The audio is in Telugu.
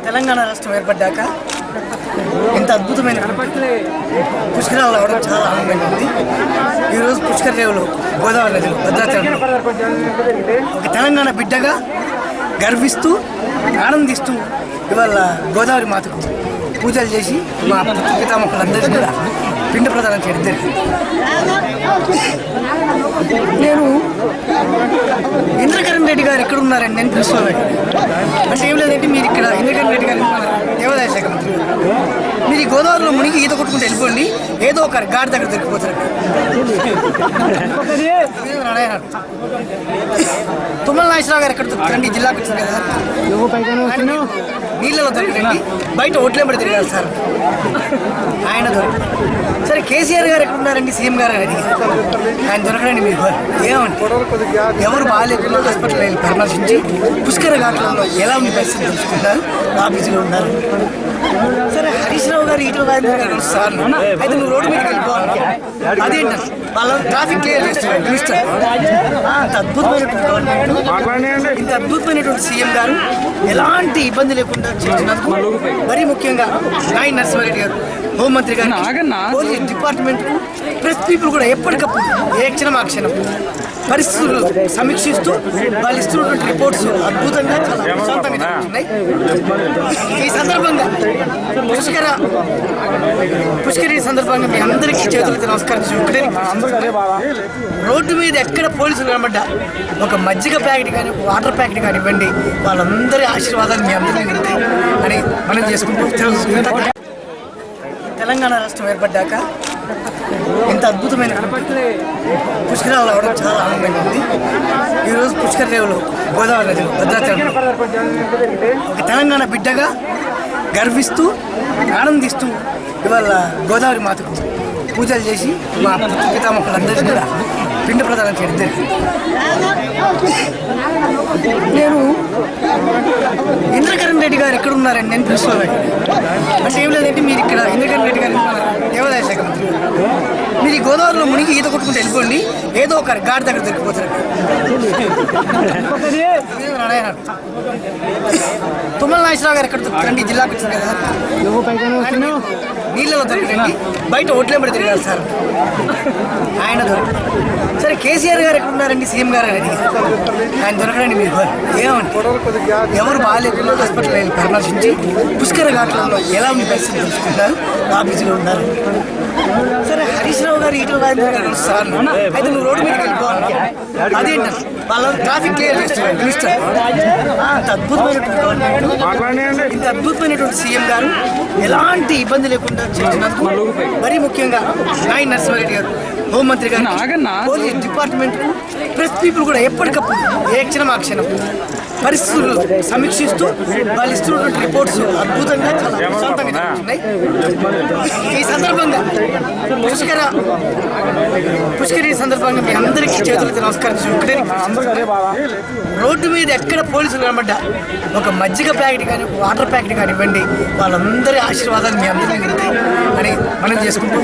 తెలంగాణ రాష్ట్రం ఏర్పడ్డాక ఇంత అద్భుతమైన పుష్కరాలు రావడం చాలా ఆనందంగా ఉంది. ఈరోజు పుష్కర రేవులు గోదావరి నదిలో భద్రాచలం ఒక తెలంగాణ బిడ్డగా గర్విస్తూ ఆనందిస్తూ ఇవాళ గోదావరి మాతకు పూజలు చేసి మా పితామహులందరికీ కూడా పిండ ప్రదానం చేయడం జరిగింది. నేను ఇంద్రకరణ్ రెడ్డి గారు ఎక్కడ ఉన్నారండి నేను ప్రిన్సిపల్ అంటే ఏం లేదంటే మీరు ఇక్కడ ఇంద్రకరణ్ రెడ్డి గారు దేవాదాయ శాఖ మంత్రి మీరు ఈ గోదావరిలో మునిగి ఈత కొట్టుకుంటూ వెళ్ళిపోండి, ఏదో ఒక ఘాట్ దగ్గర దొరికిపోతారు. తుమ్మల నాగేశ్వరరావు గారు ఎక్కడ దొరుకుతారండి, జిల్లాకు వచ్చారు కదా, నీళ్ళలో దొరికిరండి, బయట ఓట్లేంబడి తిరిగారు సార్, ఆయన దొరకదు. సరే కేసీఆర్ గారు ఎక్కడ ఉన్నారండి, సీఎం గారు అని అడిగారు, ఆయన దొరకడండి. మీరు ఏమంటే ఎవరు బాగాలేకుండా హాస్పిటల్ వెళ్ళి పరామర్శించి పుష్కర ఘాట్లలో ఎలా ఉంది పరిస్థితి తెలుసుకుంటారు, ఆఫీసులో ఉన్నారు. సరే హరీష్ రావు గారు ఈటల రాజేంద్ర గారు సార్ అయితే నువ్వు రోడ్డు మీదకి వెళ్ళిపోవాలి, అదేంటారు వాళ్ళ ట్రాఫిక్ క్లియర్ చేస్తున్నారు మినిస్టర్. ఇంత అద్భుతమైనటువంటి ఇంత అద్భుతమైనటువంటి సీఎం గారు ఎలాంటి ఇబ్బంది లేకుండా చేస్తున్నందుకు మరీ ముఖ్యంగా నాయన నరసింహారెడ్డి గారు హోంమంత్రి గారు పోలీస్ డిపార్ట్మెంట్ ప్రెస్ పీపుల్ కూడా ఎప్పటికప్పుడు ఏ క్షణం ఆ క్షణం పరిస్థితులు సమీక్షిస్తూ వాళ్ళు ఇస్తున్నటువంటి రిపోర్ట్స్ అద్భుతంగా చాలా ప్రశాంతంగా జరుగుతున్నాయి. ఈ సందర్భంగా పుష్కరి సందర్భంగా మీ అందరికీ చేతులతో నమస్కారం చేయడానికి రోడ్డు మీద ఎక్కడ పోలీసులు కనబడ్డా ఒక మజ్జిగ ప్యాకెట్ కానీ వాటర్ ప్యాకెట్ కానీ ఇవ్వండి, వాళ్ళందరి ఆశీర్వాదాలు మీ అందరికీ ఉంటాయి అని మనం చేసుకుంటూ తెలంగాణ రాష్ట్రం ఏర్పడ్డాక ఇంత అద్భుతమైన పుష్కరాలు రావడం చాలా ఆనందంగా ఉంది. ఈరోజు పుష్కర రేవులు గోదావరి నదిలో భద్రాచలం ఒక తెలంగాణ బిడ్డగా గర్విస్తూ ఆనందిస్తూ ఇవాళ గోదావరి మాతకు పూజలు చేసి మా పితామహులందరికీ కూడా పిండ ప్రదానం చేయడం జరిగింది. నేను ఇంద్రకరణ్ రెడ్డి గారు ఎక్కడ ఉన్నారండి నేను ప్రిన్సిపల్ అంటే ఏం లేదంటే మీరు ఇక్కడ ఇంద్రకరణ్ రెడ్డి గారు దేవాదాయ శాఖ మంత్రి మీరు ఈ గోదావరిలో మునిగి ఈత కొట్టుకుంటూ వెళ్ళిపోండి, ఏదో ఒక ఘాట్ దగ్గర దొరికిపోతారు. తుమ్మల నాగేశ్వరరావు గారు ఎక్కడ దొరుకుతారండి, జిల్లాకు వచ్చారు కదా, నీళ్ళలో దొరికిరండి, బయట ఓట్లేంబడి తిరిగారు సార్, ఆయన దొరకదు. సరే కేసీఆర్ గారు ఎక్కడ ఉన్నారండి, సీఎం గారు అని అడిగారు, ఆయన దొరకడండి. మీరు ఏమంటే ఎవరు బాగాలేకుండా హాస్పిటల్ వెళ్ళి పరామర్శించి పుష్కర ఘాట్లలో ఎలా ఉంది పరిస్థితి తెలుసుకుంటారు, ఆఫీసులో ఉన్నారు. సరే హరీష్ రావు గారు ఈటల రాజేంద్ర గారు సార్ అయితే నువ్వు రోడ్డు మీదకి వెళ్ళిపోవాలి, అదేంటారు వాళ్ళ ట్రాఫిక్ క్లియర్ చేస్తున్నారు మినిస్టర్. ఇంత అద్భుతమైనటువంటి సీఎం గారు ఎలాంటి ఇబ్బంది లేకుండా చేస్తున్నందుకు మరీ ముఖ్యంగా నాయన నరసింహారెడ్డి గారు హోంమంత్రి గారు పోలీస్ డిపార్ట్మెంట్ ప్రెస్ పీపుల్ కూడా ఎప్పటికప్పుడు ఏ క్షణం ఆ క్షణం పరిస్థితులు సమీక్షిస్తూ వాళ్ళు ఇస్తున్నటువంటి రిపోర్ట్స్ అద్భుతంగా చాలా ప్రశాంతంగా జరుగుతున్నాయి. ఈ సందర్భంగా పుష్కరి సందర్భంగా మీ అందరికీ చేతులతో నమస్కారం చేయడానికి రోడ్డు మీద ఎక్కడ పోలీసులు కనబడ్డా ఒక మజ్జిగ ప్యాకెట్ కానీ వాటర్ ప్యాకెట్ కానీ ఇవ్వండి, వాళ్ళందరి ఆశీర్వాదాలు మీ అందరికీ ఉంటాయి అని మనం చేసుకుంటూ